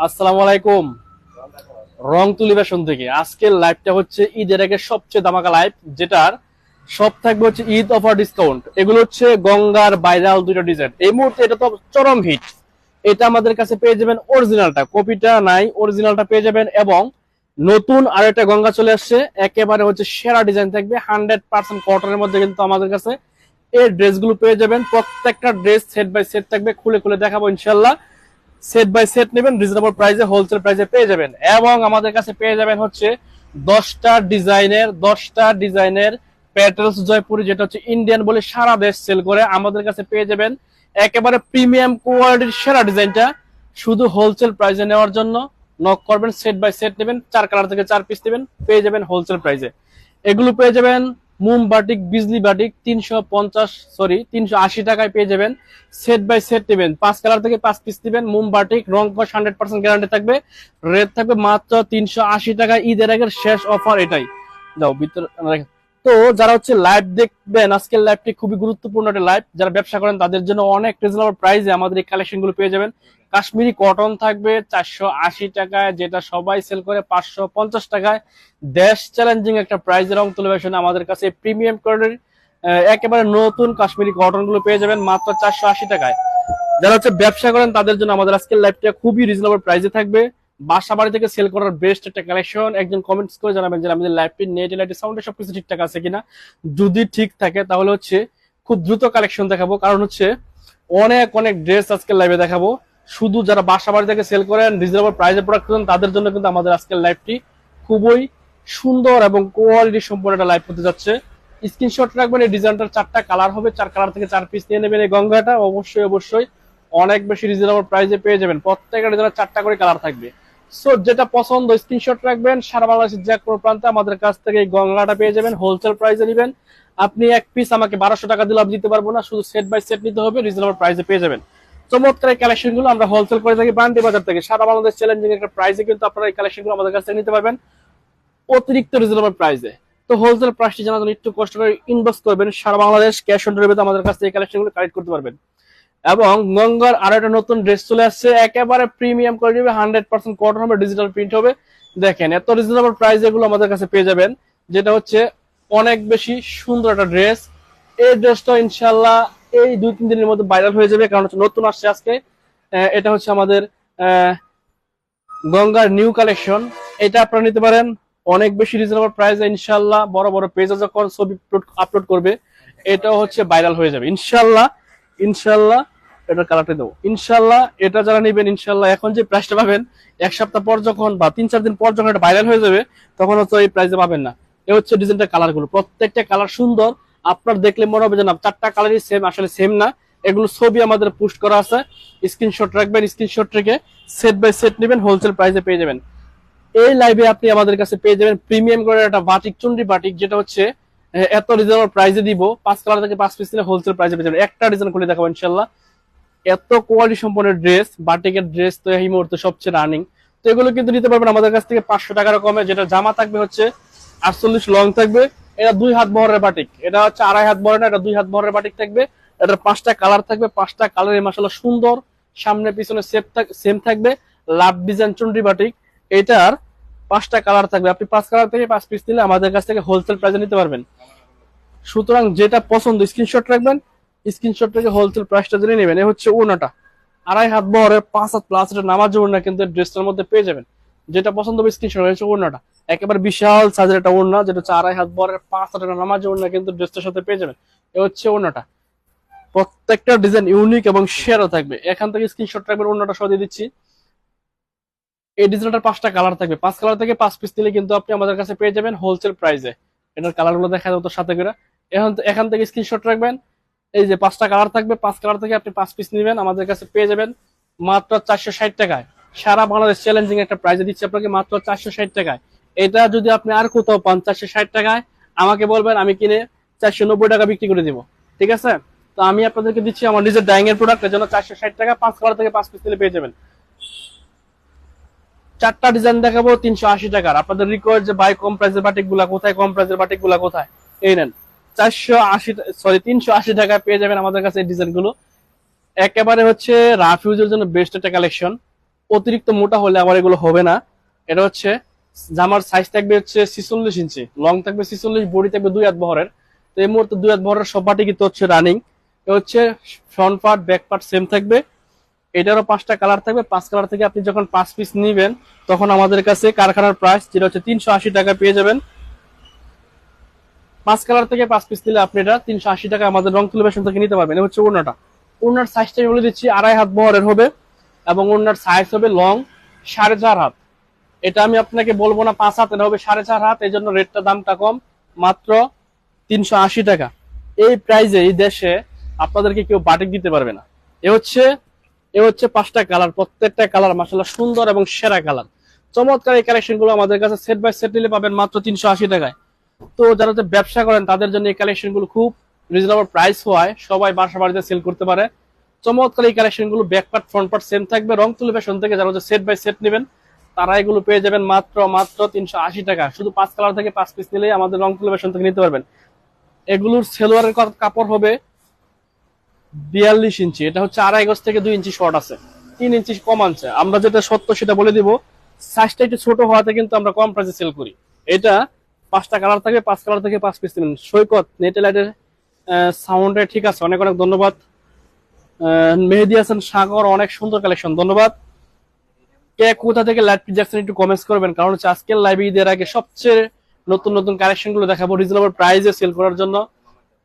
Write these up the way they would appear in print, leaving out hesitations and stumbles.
আসসালামু আলাইকুম। রং তুলি ফ্যাশন থেকে আজকের লাইভটা হচ্ছে ঈদের আগে সবচেয়ে ধামাকা লাইভ, যেটার সব থাকবে হচ্ছে ঈদ অফার ডিসকাউন্ট। এগুলো হচ্ছে গঙ্গার ভাইরাল দুইটা ডিজাইন। এই মুহূর্তে এটা তো চরম হিট। এটা আমাদের কাছে পেয়ে যাবেন অরিজিনালটা, কপিটা নাই, অরিজিনালটা পেয়ে যাবেন। এবং নতুন আর একটা গঙ্গা চলে আসছে, একেবারে হচ্ছে সেরা ডিজাইন থাকবে, 100% কটনের মধ্যে কিন্তু আমাদের কাছে এই ড্রেসগুলো পেয়ে যাবেন। প্রত্যেকটা ড্রেস সেট বাই সেট থাকবে, খুলে খুলে দেখাবো ইনশাল্লাহ। সেট বাই সেট নেবেন, রিজনেবল প্রাইসে, হোলসেল প্রাইসে পেয়ে যাবেন। এবং আমাদের কাছে পেয়ে যাবেন হচ্ছে 10টা ডিজাইনের প্যাটেলস জয়পুরি, যেটা হচ্ছে ইন্ডিয়ান বলে সারা দেশ সেল করে। আমাদের কাছে পেয়ে যাবেন একেবারে প্রিমিয়াম কোয়ালিটির সেরা ডিজাইনটা। শুধু হোলসেল প্রাইসে নেওয়ার জন্য নক করবেন, সেট বাই সেট নেবেন, 4 কালার থেকে 4 পিস নেবেন, পেয়ে যাবেন হোলসেল প্রাইসে। এগুলো পেয়ে যাবেন মুম বাটিক, বিজলি বাটিক 380 টাকায় পেয়ে যাবেন। সেট বাই সেট নেবেন, 5 কালার থেকে 5 পিস নেবেন। মুম বাটিক রং কস 100% গ্যারান্টি থাকবে। রেট থাকবে মাত্র 380 টাকা। ঈদের আগের শেষ অফার এটাই। যাও ভিতরে। তো যারা হচ্ছে লাইভ দেখবেন, আজকের লাইভটি খুবই গুরুত্বপূর্ণ একটা লাইভ। যারা ব্যবসা করেন তাদের জন্য অনেক রিজনেবল প্রাইসে আমাদের এই কালেকশন গুলো পেয়ে যাবেন। কাশ্মীরি কটন থাকবে 480 টাকায়, যেটা সবাই সেল করে 550 টাকায়। দেশ চ্যালেঞ্জিং একটা প্রাইস। রং তুলে আমাদের কাছে প্রিমিয়াম কোয়ালিটির একেবারে নতুন কাশ্মীরি কটন গুলো পেয়ে যাবেন মাত্র 480 টাকায়। যারা হচ্ছে ব্যবসা করেন তাদের জন্য আমাদের আজকের লাইভটা খুবই রিজনেবল প্রাইসে থাকবে। বাসা বাড়ি থেকে সেল করার বেস্ট একটা কালেকশন। একজন কমেন্টস করে জানাবেন যে আমাদের লাইভটি নেট লাইটের সাউন্ড সবকিছু ঠিকঠাক আছে কিনা। যদি ঠিক থাকে তাহলে হচ্ছে খুব দ্রুত কালেকশন দেখাবো, কারণ হচ্ছে অনেক অনেক ড্রেস আজকের লাইভে দেখাবো। শুধু যারা বাসা বাড়ি থেকে সেল করেন, রিজনেবল প্রাইসে প্রোডাক্ট করেন, তাদের জন্য কিন্তু আমাদের আজকের লাইভটি খুবই সুন্দর এবং কোয়ালিটি সম্পন্ন একটা লাইভ হতে যাচ্ছে। স্ক্রিনশট রাখবেন। এই ডিজাইনটার 4টা কালার হবে, 4 কালার থেকে 4 পিস নিয়ে নেবেন। এই গঙ্গাটা অবশ্যই অবশ্যই অনেক বেশি রিজনেবল প্রাইসে পেয়ে যাবেন। প্রত্যেকটা ডিজাইনের 4টা করে কালার থাকবে। সো যেটা পছন্দ স্ক্রিনশট রাখবেন। সারা বাংলাদেশের যে কোনো প্রান্তে আমাদের কাছ থেকে এই গঙ্গাটা পেয়ে যাবেন, হোলসেল প্রাইসে নেবেন। আপনি এক পিস আমাকে 1200 টাকা দিলে আমি দিতে পারবো না, শুধু সেট বাই সেট নিতে হবে, রিজনেবল প্রাইসে পেয়ে যাবেন। চমৎকার এই কালেকশন গুলো আমরা হোলসেল করে থাকি বান্ডি বাজার থেকে। সারা বাংলাদেশ চ্যালেঞ্জিং একটা প্রাইসে কিন্তু আপনারা এই কালেকশন গুলো আমাদের কাছ থেকে নিতে পারবেন অতিরিক্ত রিজনেবল প্রাইসে। তো হোলসেল প্রাইসটি জানার জন্য একটু কষ্ট করে ইনবক্স করবেন। সারা বাংলাদেশ ক্যাশ অন ডেলিভারিতে আমাদের কাছ থেকে এই কালেকশন গুলো কালেক্ট করতে পারবেন। এবং গঙ্গার আরো একটা নতুন ড্রেস চলে আসছে, একেবারে প্রিমিয়াম কোয়ালিটি হবে, 100% কটন হবে, ডিজিটাল প্রিন্ট হবে। দেখেন এত রিজনেবল প্রাইস এগুলো আমাদের কাছে পেয়ে যাবেন, যেটা হচ্ছে অনেক বেশি সুন্দর একটা ড্রেস। এই ড্রেসটা ইনশাল্লাহ এই 2-3 দিনের মধ্যে ভাইরাল হয়ে যাবে, কারণ হচ্ছে নতুন আসছে আজকে। এটা হচ্ছে আমাদের গঙ্গার নিউ কালেকশন। এটা আপনারা নিতে পারেন অনেক বেশি রিজনেবল প্রাইসে ইনশাল্লাহ। বড় বড় পেজে যখন ছবি আপলোড করবে, এটাও হচ্ছে ভাইরাল হয়ে যাবে ইনশাল্লাহ। ইনশাল্লাহ এটার কালারটা দেবো ইনশাল্লাহ। এটা যারা নেবেন ইনশাল্লাহ, এখন যে প্রাইসটা পাবেন 1 সপ্তাহ পর যখন বা 3-4 দিন পর যখন এটা ভাইরাল হয়ে যাবে, তখন হচ্ছে এই প্রাইসে পাবেন না। এ হচ্ছে ডিজাইনটা, কালার গুলো প্রত্যেকটা কালার সুন্দর। আপনার দেখলে মনে হবে যে না 4টা কালারই সেম, আসলে সেম না। এগুলো ছবি আমাদের পোস্ট করা আছে, স্ক্রিনশট রাখবেন। স্ক্রিনশট রেখে সেট বাই সেট নেবেন, হোলসেল প্রাইসে পেয়ে যাবেন। এই লাইভে আপনি আমাদের কাছে পেয়ে যাবেন প্রিমিয়াম করে একটা বাটিক, চুনরি বাটিক, যেটা হচ্ছে এত রিজনেবল প্রাইসে দিব। 5 কালার থেকে 5 পিস নিলে হোলসেল প্রাইসে পেয়ে যাবেন। একটা ডিজাইন খুলে দেখাবো ইনশাল্লাহ। এত কোয়ালিটি সম্পন্ন ড্রেস, বাটিকের ড্রেস তো এই মুহূর্তে সবচেয়ে রানিং। তো এগুলো কিন্তু নিতে পারবেন আমাদের কাছ থেকে 500 টাকার কমে। যেটা জামা থাকবে হচ্ছে 48 লং থাকবে। এটা 2 হাত বহরের বাটিক, এটা হচ্ছে 2.5 হাত বহরের না, এটা 2 হাত বহরের বাটিক থাকবে। এটার 5টা কালার থাকবে, 5টা কালারে মাশাআল্লাহ সুন্দর। সামনে পিছনে সেম থাকবে। লাভ ডিজাইন চুনরি বাটিক, এটার 5টা কালার থাকবে। আপনি 5 কালার থেকে 5 পিস নিলে আমাদের কাছ থেকে হোলসেল প্রাইসে নিতে পারবেন। সুতরাং যেটা পছন্দ স্ক্রিনশট রাখবেন, স্ক্রিনশট থেকে হোলসেল প্রাইসটা জেনে নেবেন। এ হচ্ছে ওনাটা 2.5 হাত বহরের 5 হাত প্লাস, এটা নামাজ ওড়না কিন্তু ড্রেসটার মধ্যে পেয়ে যাবেন। যেটা পছন্দ হবে স্ক্রিনশট হচ্ছে ওড়নাটা, একেবারে বিশাল সাইজের একটা ওড়না, যেটা হচ্ছে 2.5 হাত বহরের 5 হাত নামাজ ওড়না কিন্তু ড্রেসটার সাথে পেয়ে যাবেন। এ হচ্ছে ওড়নাটা। প্রত্যেকটা ডিজাইন ইউনিক এবং শেয়ারও থাকবে। এখান থেকে স্ক্রিনশট রাখবেন, ওড়নাটা সহ দিয়ে দিচ্ছি। এই ডিজাইনটার 5টা কালার থাকবে, 5 কালার থেকে 5 পিস নিলে কিন্তু আপনি আমাদের কাছে পেয়ে যাবেন হোলসেল প্রাইসে। এটার কালার গুলো দেখা যাবে তো সাথে করে। এখান থেকে স্ক্রিনশট রাখবেন। এই যে 5টা কালার থাকবে, 5 কালার থেকে আপনি 5 পিস নেবেন, আমাদের কাছে পেয়ে যাবেন মাত্র 460 টাকায়। সারা বাংলাদেশ চ্যালেঞ্জিং একটা প্রাইজে দিচ্ছি আপনাকে মাত্র 460 টাকায়। এটা যদি আপনি আর কোথাও পান 460 টাকায়, আমাকে বলবেন, আমি কিনে 490 টাকা বিক্রি করে দিব। ঠিক আছে? তো আমি আপনাদেরকে দিচ্ছি আমার নিজের ডাইং এর প্রোডাক্ট, এর জন্য 460 টাকা। 5 কালার থেকে 5 পিস নিলে পেয়ে যাবেন। 4টা ডিজাইন দেখাবো 380 টাকার। আপনাদের রিকোয়েস্ট যে ভাই কম প্রাইসের বাটিক গুলা কোথায়, কম প্রাইসের বাটিক গুলা কোথায়, এই নেন 380 টাকায় পেয়ে যাবেন আমাদের কাছে এই ডিজাইন গুলো। একেবারে হচ্ছে রাফ ইউজের জন্য বেস্ট একটা কালেকশন। অতিরিক্ত মোটা হলে আবার এগুলো হবে না। এটা হচ্ছে জামার সাইজ থাকবে হচ্ছে 46 ইঞ্চি, লং থাকবে 46, বডি থাকবে 2 হাত বহরের। তো এই মুহূর্তে 2 হাত বহরের সব পার্টি কিন্তু হচ্ছে রানিং। এ হচ্ছে front part back part same থাকবে। এটারও 5টা কালার থাকবে। 5 কালার থেকে আপনি যখন 5 পিস নিবেন তখন আমাদের কাছে কারখানার প্রাইস যেটা হচ্ছে 380 টাকা পেয়ে যাবেন। 5 কালার থেকে 5 পিস নিলে আপনি এটা 380 টাকা আমাদের রংতুলি ফ্যাশন থেকে নিতে পারবেন। এটা হচ্ছে ওড়নাটা। ওড়নার সাইজটা আমি বলে দিচ্ছি 2.5 হাত বহরের হবে এবং ওড়নার সাইজ হবে লং 4.5 হাত। এটা আমি আপনাকে বলবো না 5 হাত, এটা হবে 4.5 হাত। এই জন্য রেটটা দামটা কম, মাত্র 380 টাকা। এই প্রাইজে এই দেশে আপনাদেরকে কেউ বাটিক দিতে পারবে না। এ হচ্ছে 5টা কালার, প্রত্যেকটা কালার মাশাআল্লাহ সুন্দর এবং সেরা কালার। চমৎকার এই কালেকশন গুলো আমাদের কাছে সেট বাই সেট নিলে পাবেন মাত্র 380 টাকায়। তো যারা ব্যবসা করেন তাদের জন্য এই কালেকশন গুলো খুব রিজনেবল প্রাইস হয়, সবাই বাসা বাড়িতে সেল করতে পারে। চমৎকার এই কালেকশন গুলো back part front part same থাকবে। রংতুলি ফ্যাশন থেকে যারা সেট বাই সেট নেবেন তারা এগুলো পেয়ে যাবেন মাত্র 380 টাকা। শুধু 5 কালার থেকে 5 পিস নিলেই আমাদের রংতুলি ফ্যাশন থেকে নিতে পারবেন। এগুলোর সেলোয়ারের কাপড় হবে 42 ইঞ্চি। এটা হচ্ছে 2.5 গজ থেকে 2 ইঞ্চি শর্ট আছে, 3 ইঞ্চি কম আনছে। আমরা যেটা সত্য সেটা বলে দিব, সাইজটা একটু ছোট হওয়াতে কিন্তু আমরা কম প্রাইসে সেল করি। এটা 5টা কালার থাকবে। 5 কালার থেকে 5 পিস নেবেন। সৈকত নেটেলাইটের সাউন্ডে ঠিক আছে, অনেক অনেক ধন্যবাদ। মেহেদি হাসান সাগর, অনেক সুন্দর কালেকশন, ধন্যবাদ। কে কোথা থেকে লাইভ যাচ্ছেন একটু কমেন্টস করবেন, কারণ হচ্ছে আজকের লাইভে ঈদের আগে সবচেয়ে নতুন নতুন কালেকশন গুলো দেখাবো রিজনেবল প্রাইসে সেল করার জন্য,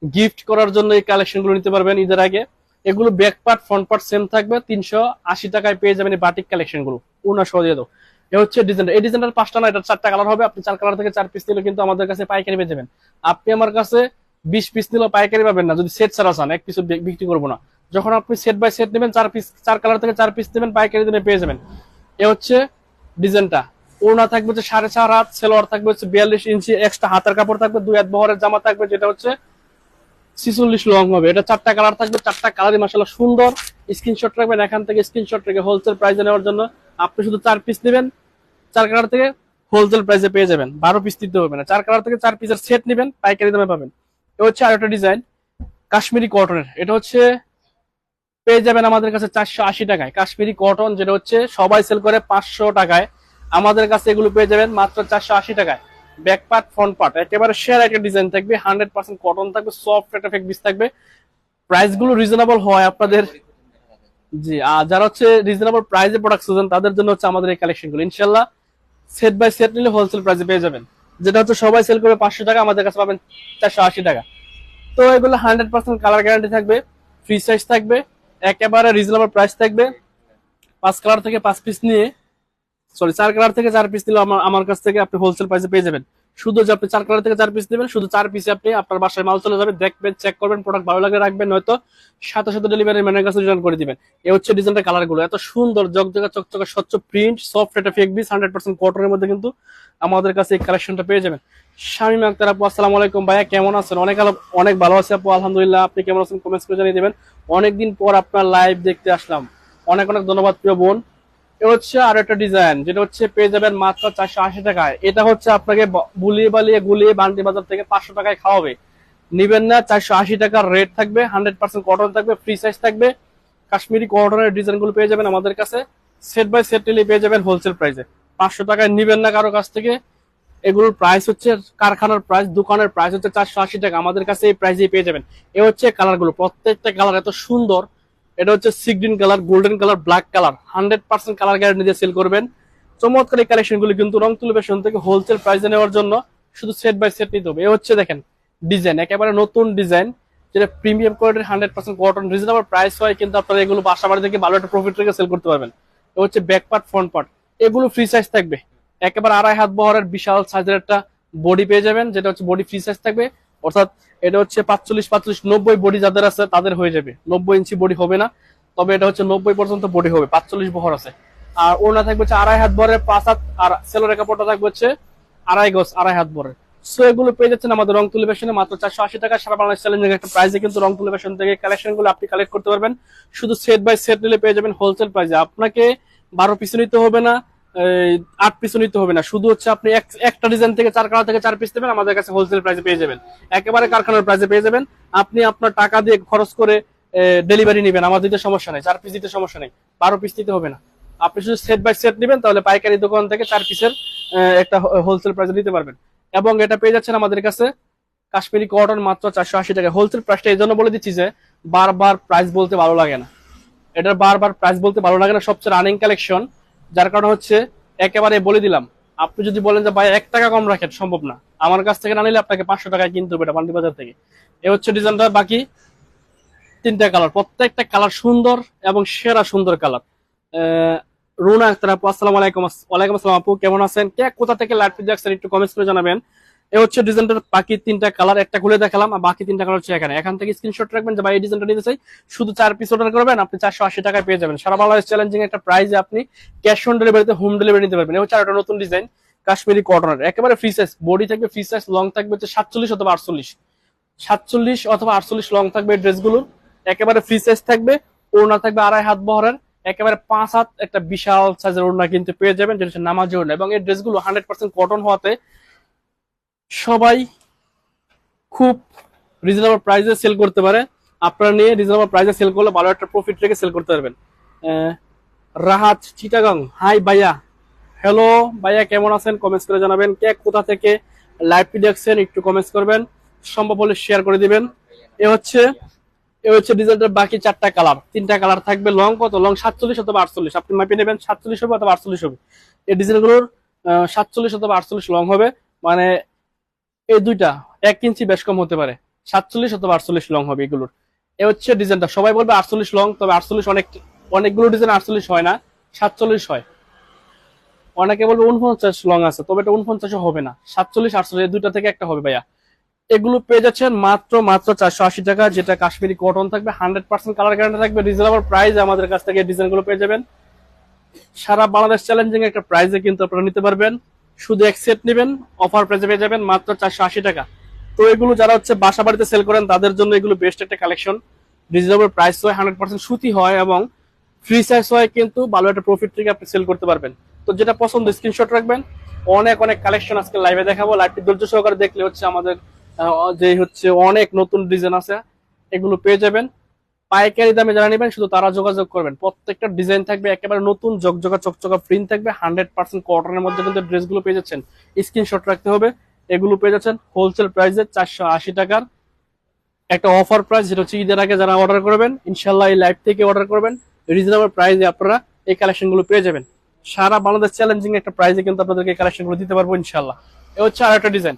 গিফট করার জন্য এই কালেকশন গুলো নিতে পারবেন ঈদের আগে। এগুলো back part front part same থাকবে। 380 টাকায় পেয়ে যাবেন এই বাটিক কালেকশন গুলো। উনা সহ দিয়ে দাও। এ হচ্ছে ডিজাইনটা। এই ডিজাইনটার 5টা না, এটা 4টা কালার হবে। আপনি 4 কালার থেকে 4 পিস নিলে কিন্তু আমাদের কাছে পাইকারি পেয়ে যাবেন। আপনি আমার কাছে 20 পিস নিলেও পাইকারি পাবেন না যদি সেট ছাড়া চান, 1 পিস বিক্রি করবো না। যখন আপনি সেট বাই সেট নেবেন 4 পিস, 4 কালার থেকে 4 পিস নেবেন, পাইকারি দিনে পেয়ে যাবেন। এ হচ্ছে ডিজাইনটা। ওড়না থাকবে হচ্ছে 4.5 হাত, সেলোয়ার থাকবে হচ্ছে 42 ইঞ্চি, এক্সট্রা হাতের কাপড় থাকবে, 2 হাত বহরের জামা থাকবে যেটা হচ্ছে 46 লং হবে। এটা 4টা কালার থাকবে। 4টা কালারই মাশাআল্লাহ সুন্দর। স্ক্রিনশট রাখবেন, এখান থেকে স্ক্রিনশট রেখে হোলসেল প্রাইসে নেওয়ার জন্য আপনি শুধু 4 পিস নেবেন, 4 কালার থেকে হোলসেল প্রাইসে পেয়ে যাবেন। 12 পিস দিতে হবে না। 4 কালার থেকে 4 পিসের সেট নেবেন, পাইকারি দামে পাবেন। এটা হচ্ছে আরেকটা ডিজাইন কাশ্মীরি কটনের। এটা হচ্ছে পেয়ে যাবেন আমাদের কাছে 480 টাকায়। কাশ্মীরি কটন যেটা হচ্ছে সবাই সেল করে 500 টাকায়, আমাদের কাছে এগুলো পেয়ে যাবেন মাত্র 480 টাকায়। ব্যাক পার্ট ফ্রন্ট পার্ট একেবারে শেয়ার একটা ডিজাইন থাকবে, 100% কটন থাকবে, সফট একটা ফেব্রিক থাকবে। প্রাইস গুলো রিজনেবল হয় আপনাদের। জি, আর যারা হচ্ছে রিজনেবল প্রাইসে প্রোডাক্ট খুঁজেন তাদের জন্য হচ্ছে আমাদের এই কালেকশন গুলো। ইনশাল্লাহ সেট বাই সেট নিলে হোলসেল প্রাইসে পেয়ে যাবেন। যেটা হচ্ছে সবাই সেল করে 500 টাকা, আমাদের কাছে পাবেন 480 টাকা। তো এগুলো 100% কালার গ্যারান্টি থাকবে, ফ্রি সাইজ থাকবে, একেবারে রিজনেবল প্রাইস থাকবে। 5 কালার থেকে 5 পিস নিয়ে, সরি 4 কালার থেকে 4 পিস নিলে আমার কাছ থেকে আপনি হোলসেল প্রাইসে পেয়ে যাবেন। শুধু যে আপনি 4 কালার থেকে 4 পিস নেবেন, শুধু 4 পিসে আপনি আপনার বাসায় মাল চলে যাবে, দেখবেন, চেক করবেন, প্রোডাক্ট ভালো লাগে রাখবেন, নয়তো সাথে সাথে ডেলিভারি ম্যানের কাছে রিটার্ন করে দিবেন। এই হচ্ছে ডিজাইনটা, কালার গুলো এত সুন্দর, জকজকা চকচকা স্বচ্ছ প্রিন্ট, সফট একটা ফেব্রিক, 100% কটনের মধ্যে কিন্তু আমাদের কাছে এই কালেকশনটা পেয়ে যাবেন। শামীম আক্তার আপু, আসসালামু আলাইকুম ভাইয়া, কেমন আছেন? অনেক ভালো আছি আপু, আলহামদুলিল্লাহ। আপনি কেমন আছেন কমেন্টস করে জানিয়ে দিবেন। অনেকদিন পর আপনার লাইভ দেখতে আসলাম, অনেক অনেক ধন্যবাদ প্রিয় বোন। এ হচ্ছে আর একটা ডিজাইন যেটা হচ্ছে পেয়ে যাবেন মাত্র 480 টাকায়। এটা হচ্ছে আপনাকে বুলিয়ে বালিয়ে গুলিয়ে বান্টি বাজার থেকে 500 টাকায় খাওয়াবে, নিবেন না। 480 টাকার রেট থাকবে, 100% কটন থাকবে, ফ্রি সাইজ থাকবে। কাশ্মীরি কটনের ডিজাইন গুলো পেয়ে যাবেন আমাদের কাছে। সেট বাই সেট নিলে পেয়ে যাবেন হোলসেল প্রাইসে। 500 টাকায় নিবেন না কারো কাছ থেকে। এগুলোর প্রাইস হচ্ছে কারখানার প্রাইস, দোকানের প্রাইস হচ্ছে 480 টাকা, আমাদের কাছে এই প্রাইসেই পেয়ে যাবেন। এ হচ্ছে কালার গুলো, প্রত্যেকটা কালার এত সুন্দর। এটা হচ্ছে sea green colour, golden colour, black colour, 100% colour guarantee দিয়ে সেল করবেন। চমৎকার এই কালেকশন গুলো কিন্তু রংতুলি ফ্যাশন থেকে হোলসেল প্রাইসে নেওয়ার জন্য শুধু সেট বাই সেট নিতে হবে। এ হচ্ছে দেখেন ডিজাইন, একেবারে নতুন ডিজাইন, যেটা প্রিমিয়াম কোয়ালিটির 100% কটন, রিজনেবল প্রাইস হয়, কিন্তু আপনারা এগুলো বাসা বাড়ি থেকে ভালো একটা প্রফিট রেখে সেল করতে পারবেন। এ হচ্ছে ব্যাক পার্ট ফ্রন্ট পার্ট, এগুলো ফ্রি সাইজ থাকবে। একেবারে 2.5 হাত বহরের বিশাল সাইজের একটা বডি পেয়ে যাবেন, যেটা হচ্ছে বডি ফ্রি সাইজ থাকবে। অর্থাৎ এটা হচ্ছে 45, 90 বডি যাদের আছে তাদের হয়ে যাবে। 90 ইঞ্চি বডি হবে না, তবে এটা হচ্ছে 90 পর্যন্ত বডি হবে, 45 বহর আছে। আর ওড়না থাকবে হচ্ছে 2.5 হাত বহরের 5 হাত, আর সেলোয়ারের কাপড়টা থাকবে হচ্ছে 2.5 গজ, 2.5 হাত বহরের। সো এগুলো পেয়ে যাচ্ছেন আমাদের রংতুলি ফ্যাশনে মাত্র 480 টাকা। সারা বাংলাদেশ চ্যালেঞ্জিং একটা প্রাইসে কিন্তু রংতুলি ফ্যাশন থেকে কালেকশন গুলো আপনি কালেক্ট করতে পারবেন। শুধু সেট বাই সেট নিলে পেয়ে যাবেন হোলসেল প্রাইসে। আপনাকে 12 পিস নিতে হবে না, 8 পিস নিতে হবে না, শুধু হচ্ছে আপনি একটা ডিজাইন থেকে 4 কালার থেকে 4 পিস নেবেন, আমাদের কাছে হোলসেল প্রাইসে পেয়ে যাবেন, একেবারে কারখানার প্রাইসে পেয়ে যাবেন। আপনি আপনার টাকা দিয়ে খরচ করে ডেলিভারি নেবেন, আমার দিতে সমস্যা নেই, 4 পিস দিতে সমস্যা নেই, 12 পিস দিতে হবে না। আপনি শুধু সেট বাই সেট নেবেন তাহলে পাইকারি দোকান থেকে 4 পিসের একটা হোলসেল প্রাইসে নিতে পারবেন। এবং এটা পেয়ে যাচ্ছেন আমাদের কাছে কাশ্মীরি কটন মাত্র 480 টাকা। হোলসেল প্রাইসটা এই জন্য বলে দিচ্ছি যে বারবার প্রাইস বলতে ভালো লাগে না, এটার বারবার প্রাইস বলতে ভালো লাগে না, সবচেয়ে রানিং কালেকশন, যার কারণে হচ্ছে একেবারে বলে দিলাম। আপনি যদি বলেন যে ভাই 1 টাকা কম রাখেন, সম্ভব না, আমার কাছ থেকে না নিলে আপনাকে 500 টাকায় কিনতে হবে এটা পান্ডি বাজার থেকে। এ হচ্ছে ডিজাইনটা। বাকি 3টা কালার, প্রত্যেকটা কালার সুন্দর এবং সেরা সুন্দর কালার। রুনা আক্তার আপু, আসসালামু আলাইকুম। ওয়ালাইকুম আসসালাম আপু, কেমন আছেন? কে কোথা থেকে লাইভ দেখছেন একটু কমেন্টস করে জানাবেন। এ হচ্ছে ডিজাইনটার বাকি 3টা কালার, একটা খুলে দেখালাম আর বাকি 3টা কালার হচ্ছে এখানে। এখান থেকে স্ক্রিনশট রাখবেন যে ভাই এই ডিজাইনটা নিতে চাই, শুধু 4 পিস অর্ডার করবেন, আপনি 480 টাকায় পেয়ে যাবেন। সারা বাংলাদেশ চ্যালেঞ্জিং একটা প্রাইসে আপনি ক্যাশ অন ডেলিভারিতে হোম ডেলিভারি নিতে পারবেন। এ হচ্ছে আরেকটা নতুন ডিজাইন কাশ্মীরি কটনের, একেবারে ফ্রি সাইজ, বডি থাকবে ফ্রি সাইজ, লং থাকবে হচ্ছে 47 অথবা 48, 47 অথবা 48 লং থাকবে এই ড্রেসগুলো, একেবারে ফ্রি সাইজ থাকবে। ওড়না থাকবে 2.5 হাত বহরের, একেবারে 5 হাত একটা বিশাল সাইজের ওড়না কিন্তু পেয়ে যাবেন, যেটা হচ্ছে নামাজি ওড়না। এবং এই ড্রেসগুলো 100% কটন হওয়াতে সবাই খুব রিজনেবল প্রাইসে সেল করতে পারে। আপনারা নিয়ে রিজনেবল প্রাইসে সেল করলে ভালো একটা প্রফিট রেখে সেল করতে পারবেন। রাহাত চিটাগাং, হাই ভাইয়া, হ্যালো ভাইয়া, কেমন আছেন? কমেন্টস করে জানাবেন। কে কোথা থেকে লাইভটি দেখছেন একটু কমেন্টস করবেন, সম্ভব হলে শেয়ার করে দিবেন। এ হচ্ছে ডিজাইনটার বাকি 4টা কালার, 3টা কালার থাকবে। লং কত? লং 47 অথবা 48, আপনি মাপে নেবেন, 47 হবে অথবা 48 হবে। এই ডিজাইনগুলোর 47 অথবা 48 লং হবে, মানে এই দুইটা 1 ইঞ্চি বেশ কম হতে পারে, 47 অথবা 48 লং হবে এগুলোর। এ হচ্ছে ডিজাইনটা। সবাই বলবে 48 লং, তবে 48 অনেকগুলো ডিজাইন 48 হয় না, 47 হয়। অনেকে বলবে 49 লং আছে, তবে এটা 49 হবে না, 47 48 এই দুইটা থেকে একটা হবে ভাইয়া। এগুলো পেয়ে যাচ্ছেন মাত্র 480 টাকা, যেটা কাশ্মীরি কটন থাকবে, 100% কালার গ্যারান্টি থাকবে, রিজনেবল প্রাইস আমাদের কাছ থেকে ডিজাইনগুলো পেয়ে যাবেন। সারা বাংলাদেশ চ্যালেঞ্জিং একটা প্রাইসে কিন্তু আপনারা নিতে পারবেন। শুধু এক সেট নেবেন, অফার প্রাইসে পেয়ে যাবেন মাত্র 480 টাকা। তো এগুলো যারা হচ্ছে বাসা বাড়িতে সেল করেন তাদের জন্য এগুলো বেস্ট একটা কালেকশন। রিজনেবল প্রাইস হয়, 100% সুতি হয় এবং ফ্রি সাইজ হয়, কিন্তু ভালো একটা প্রফিট থেকে আপনি সেল করতে পারবেন। তো যেটা পছন্দ স্ক্রিনশট রাখবেন। অনেক অনেক কালেকশন আজকে লাইভে দেখাবো, লাইভটি ধৈর্য সহকারে দেখলে হচ্ছে আমাদের যে হচ্ছে অনেক নতুন ডিজাইন আছে এগুলো পেয়ে যাবেন। পাইকারি দামে যারা নেবেন শুধু তারা যোগাযোগ করবেন। প্রত্যেকটা ডিজাইন থাকবে একেবারে নতুন, জকজকা চকচকা প্রিন্ট থাকবে, 100% কটনের মধ্যে কিন্তু ড্রেসগুলো পেয়ে যাচ্ছেন। স্ক্রিনশট রাখতে হবে। এগুলো পেয়ে যাচ্ছেন হোলসেল প্রাইসে 480 টাকার একটা অফার প্রাইস, যেটা হচ্ছে ঈদের আগে যারা অর্ডার করবেন, ইনশাল্লাহ এই লাইভ থেকে অর্ডার করবেন, রিজনেবল প্রাইসে আপনারা এই কালেকশনগুলো পেয়ে যাবেন। সারা বাংলাদেশ চ্যালেঞ্জিং একটা প্রাইসে কিন্তু আপনাদেরকে এই কালেকশনগুলো দিতে পারবো ইনশাল্লাহ। এ হচ্ছে আর একটা ডিজাইন,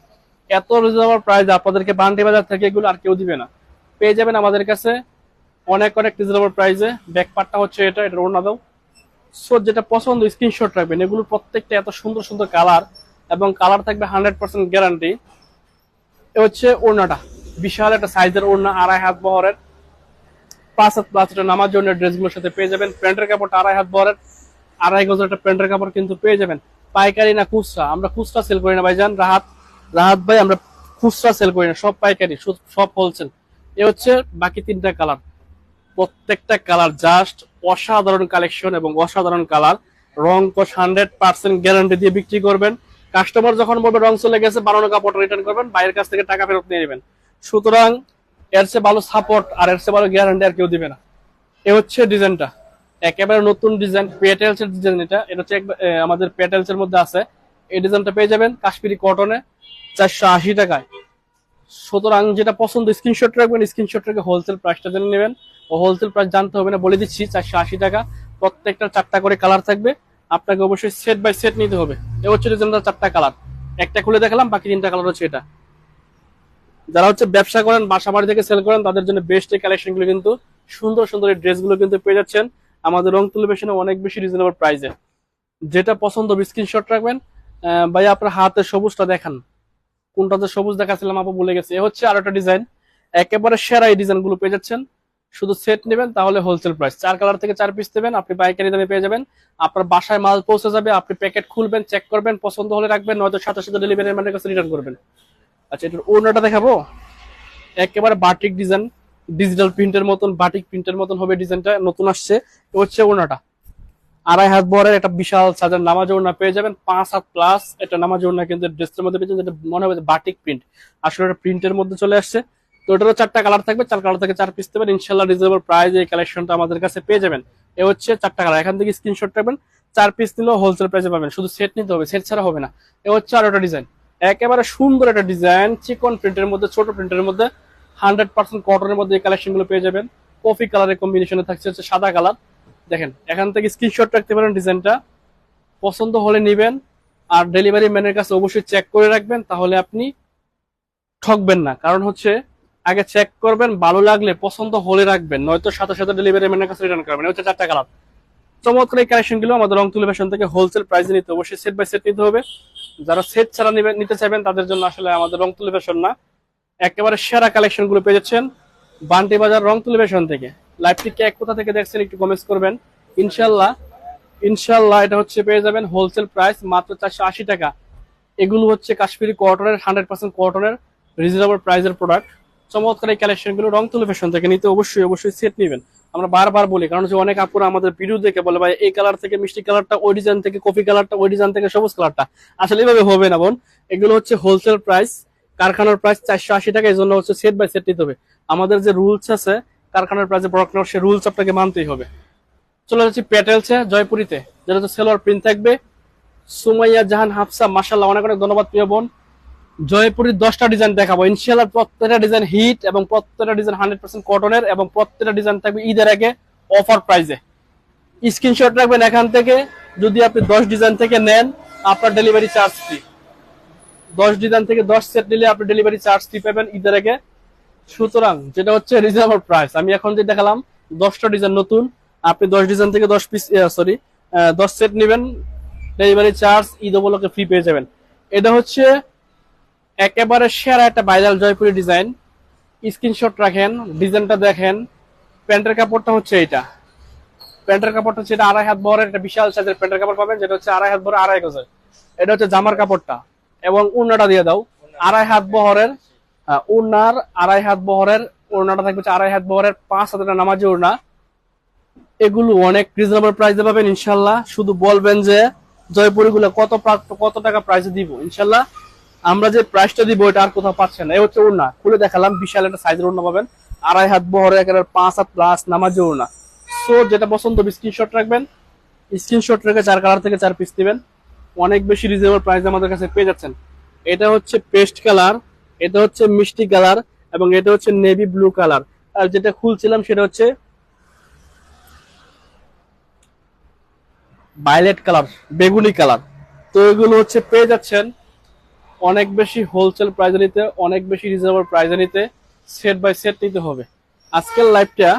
এত রিজনেবল প্রাইস আপনাদেরকে বান্ডি বাজার থেকে এগুলো আর কেউ দিবে না, পেয়ে যাবেন আমাদের কাছে অনেক অনেক রিজনেবল প্রাইসে। ব্যাক পার্টটা হচ্ছে এটা ওড়না দাও। সো যেটা পছন্দ স্ক্রিনশট রাখবেন। এগুলো প্রত্যেকটা এত সুন্দর সুন্দর কালার, এবং কালার থাকবে 100% গ্যারান্টি। এ হচ্ছে ওড়নাটা, বিশাল একটা সাইজের ওড়না, 2.5 হাত বহরের, 5 হাত প্লাস এটা নামার জন্য ড্রেসগুলোর সাথে পেয়ে যাবেন। প্যান্টের কাপড়টা 2.5 হাত বহরের, 2.5 গজের একটা প্যান্টের কাপড় কিন্তু পেয়ে যাবেন। পাইকারি না খুচরা, আমরা খুচরা সেল করি না ভাইজান, রাহাত ভাই, আমরা খুচরা সেল করি না, সব পাইকারি, সব হোলসেল। এ হচ্ছে বাকি 3টা কালার, প্রত্যেকটা কালার জাস্ট অসাধারণ কালেকশন এবং অসাধারণ কালার। রং কস 100% গ্যারান্টি দিয়ে বিক্রি করবেন। কাস্টমার যখন বলবে রং চলে গেছে, বানানো কাপড় রিটার্ন করবেন, বাইরের কাছ থেকে টাকা ফেরত নিয়ে নেবেন। সুতরাং এর চেয়ে ভালো সাপোর্ট আর এর চেয়ে ভালো গ্যারান্টি আর কেউ দিবে না। এ হচ্ছে ডিজাইনটা, একেবারে নতুন ডিজাইন, পেটেলস এর ডিজাইন। এটা হচ্ছে আমাদের পেটেলস এর মধ্যে আছে। এই ডিজাইনটা পেয়ে যাবেন কাশ্মীরি কটনে 480 টাকায়। সুতরাং যেটা পছন্দ স্ক্রিনশট রাখবেন, স্ক্রিনশট রেখে হোলসেল প্রাইসটা জেনে নেবেন। ও হোলসেল প্রাইস জানতে হবে না, বলে দিচ্ছি 480 টাকা। প্রত্যেকটা 4টা করে কালার থাকবে, আপনাকে অবশ্যই সেট বাই সেট নিতে হবে। এ হচ্ছে ডিজাইনটা 4টা কালার, একটা খুলে দেখালাম, বাকি 3টা কালার হচ্ছে এটা। যারা হচ্ছে ব্যবসা করেন, বাসা বাড়ি থেকে সেল করেন, তাদের জন্য বেস্ট এই কালেকশনগুলো কিন্তু, সুন্দর সুন্দর এই ড্রেসগুলো কিন্তু পেয়ে যাচ্ছেন আমাদের রং টেলিভিশনে অনেক বেশি রিজনেবল প্রাইসে। যেটা পছন্দ স্ক্রিনশট রাখবেন। ভাই আপনার হাতে সবুজটা দেখান, কোনটাতে সবুজ দেখাচ্ছিলাম আপু বলে গেছে। এ হচ্ছে আর একটা ডিজাইন, একেবারে সেরা এই ডিজাইন গুলো পেয়ে যাচ্ছেন। শুধু সেট নেবেন তাহলে হোলসেল প্রাইস, 4 কালার থেকে 4 পিস দেবেন, আপনি পাইকারি দামে পেয়ে যাবেন। আপনার বাসায় মাল পৌঁছে যাবে, আপনি প্যাকেট খুলবেন, চেক করবেন, পছন্দ হলে রাখবেন, নয়তো সাথে সাথে ডেলিভারি ম্যানের কাছে রিটার্ন করবেন। আচ্ছা, এটার ওড়নাটা দেখাবো, একেবারে বাটিক ডিজাইন, ডিজিটাল প্রিন্টের মতন, বাটিক প্রিন্টের মতন হবে ডিজাইনটা, নতুন আসছে। এ হচ্ছে ওড়নাটা, 2.5 হাত বহরের একটা বিশাল সাজার নামাজ ওড়না পেয়ে যাবেন, 5 হাত প্লাস এটা নামাজ ওড়না কিন্তু ড্রেসের মধ্যে পেয়ে যাবেন, যেটা মনে হবে বাটিক প্রিন্ট, আসলে এটা প্রিন্টের মধ্যে চলে আসছে। তো এটারও 4টা কালার থাকবে, 4 কালার থেকে 4 পিস দেবেন ইনশাল্লাহ। রিজনেবল প্রাইস এই কালেকশনটা আমাদের কাছে পেয়ে যাবেন। এ হচ্ছে 4টা কালার, এখান থেকে স্ক্রিনশট রাখবেন, 4 পিস নিলেও হোলসেল প্রাইসে পাবেন, শুধু সেট নিতে হবে, সেট ছাড়া হবে না। এ হচ্ছে আরো একটা ডিজাইন, একেবারে সুন্দর একটা ডিজাইন, চিকন প্রিন্টের মধ্যে, ছোট প্রিন্টের মধ্যে, 100% কটনের মধ্যে এই কালেকশন গুলো পেয়ে যাবেন। কফি কালারের কম্বিনেশনে থাকছে হচ্ছে সাদা কালার। দেখেন এখান থেকে স্ক্রিনশট রাখতে পারেন, ডিজাইনটা পছন্দ হলে নিবেন, আর ডেলিভারি ম্যানের কাছে অবশ্যই চেক করে রাখবেন, তাহলে আপনি ঠকবেন না। কারণ হচ্ছে আগে চেক করবেন, ভালো লাগলে পছন্দ হলে রাখবেন, নয়তো সাথে সাথে ডেলিভারি ম্যানের কাছে রিটার্ন করবেন। হচ্ছে 4টা কালার, চমৎকার এই কালেকশন গুলো আমাদের রং তুলি ফ্যাশন থেকে হোলসেল প্রাইসে নিতে অবশ্যই সেট বাই সেট নিতে হবে। যারা সেট ছাড়া নিতে চাইবেন তাদের জন্য আসলে আমাদের রং তুলি ফ্যাশন না, একেবারে সেরা কালেকশন গুলো পেয়ে যাচ্ছেন বান্টি বাজার রং তুলি ফ্যাশন থেকে। লাইভটি কে কোথা থেকে দেখছেন একটু কমেন্টস করবেন। ইনশাল্লাহ ইনশাল্লাহ এটা হচ্ছে পেয়ে যাবেন হোলসেল প্রাইস মাত্র 480 টাকা। এগুলো হচ্ছে কাশ্মীরি কটনের 100% কটনের রিজনেবল প্রাইসের প্রোডাক্ট। চমৎকার এই কালেকশন গুলো রং তুলি ফ্যাশন থেকে নিতে অবশ্যই অবশ্যই সেট নেবেন। আমরা বারবার বলি, কারণ হচ্ছে অনেক আপুরা আমাদের ভিডিও দেখে বলে ভাই এই কালার থেকে মিষ্টি কালারটা ওই ডিজাইন থেকে, কফি কালারটা ওই ডিজাইন থেকে, সবুজ কালারটা। আসলে এভাবে হবে না বোন, এগুলো হচ্ছে হোলসেল প্রাইস, কারখানার প্রাইস 480 টাকা, এই জন্য হচ্ছে সেট বাই সেট নিতে হবে। আমাদের যে রুলস আছে কারখানার প্রাইসে প্রোডাক্ট নেওয়ার, সেই রুলস আপনাকে মানতেই হবে। চলে যাচ্ছি প্যাটেলসে জয়পুরিতে, যেটা হচ্ছে সেলোয়ার প্রিন্ট থাকবে। সুমাইয়া জাহান হাফসা, মাশাআল্লাহ, অনেক অনেক ধন্যবাদ প্রিয় বোন। জয়পুরের 10টা ডিজাইন দেখাবো ইনশাআল্লাহ, প্রত্যেকটা ডিজাইন হিট এবং প্রত্যেকটা ডিজাইন 100% কটনের, এবং প্রত্যেকটা ডিজাইন থাকবে ঈদের আগে অফার প্রাইসে। স্ক্রিনশট রাখবেন এখান থেকে, যদি আপনি 10 ডিজাইন থেকে নেন আপনার ডেলিভারি চার্জ ফ্রি। 10 ডিজাইন থেকে 10 সেট নিলে আপনি ডেলিভারি চার্জ ফ্রি পাবেন ঈদের আগে। সুতরাং যেটা হচ্ছে রিজনেবল প্রাইস, আমি এখন যে দেখালাম 10টা ডিজাইন নতুন, আপনি 10 ডিজাইন থেকে 10 পিস 10 সেট নেবেন, ডেলিভারি চার্জ ঈদ উপলক্ষে ফ্রি পেয়ে যাবেন। এটা হচ্ছে একেবারে সেরা একটা ভাইরাল জয়পুরি ডিজাইন। স্ক্রিনশট রাখেন, ডিজাইনটা দেখেন। প্যান্টের কাপড়টা হচ্ছে এটা, প্যান্টের কাপড়টা হচ্ছে এটা 2.5 হাত বহরের একটা বিশাল সাইজের প্যান্টের কাপড় পাবেন, যেটা হচ্ছে 2.5 হাত বহর 2.5 গজের। এটা হচ্ছে জামার কাপড়টা, এবং উন্নাটা দিয়ে দাও 2.5 হাত বহরের উন্নার, 2.5 হাত বহরের ওড়নাটা থাকবে 2.5 হাত বহরের 5 হাতের নামাজি ওড়না। এগুলো অনেক রিজনেবল প্রাইসে পাবেন ইনশাল্লাহ। শুধু বলবেন যে জয়পুরি গুলো কত টাকা প্রাইসে দিব, ইনশাল্লাহ আমরা যে প্রাইসটা দিব এটা আর কোথাও পাচ্ছেন না। এই হচ্ছে ওড়না, খুলে দেখালাম, বিশাল একটা সাইজের ওড়না পাবেন, 2.5 হাত বহরে, একেবারে 5 হাত প্লাস নামাজি ওড়না। সো যেটা পছন্দ স্ক্রিনশট রাখবেন, স্ক্রিনশট রেখে 4 কালার থেকে 4 পিস দিবেন, অনেক বেশি রিজনেবল প্রাইসে আমাদের কাছে পেয়ে যাচ্ছেন। এটা হচ্ছে পেস্ট কালার, এটা হচ্ছে মিষ্টি কালার, এবং এটা হচ্ছে নেভি ব্লু কালার। আর যেটা খুলছিলাম সেটা হচ্ছে ভায়োলেট কালার, বেগুনি কালার। তো এগুলো হচ্ছে পেয়ে যাচ্ছেন অনেক বেশি হোলসেল প্রাইসে নিতে, অনেক বেশি রিজনেবল প্রাইসে নিতে, সেট বাই সেট নিতে হবে। আজকের লাইভটা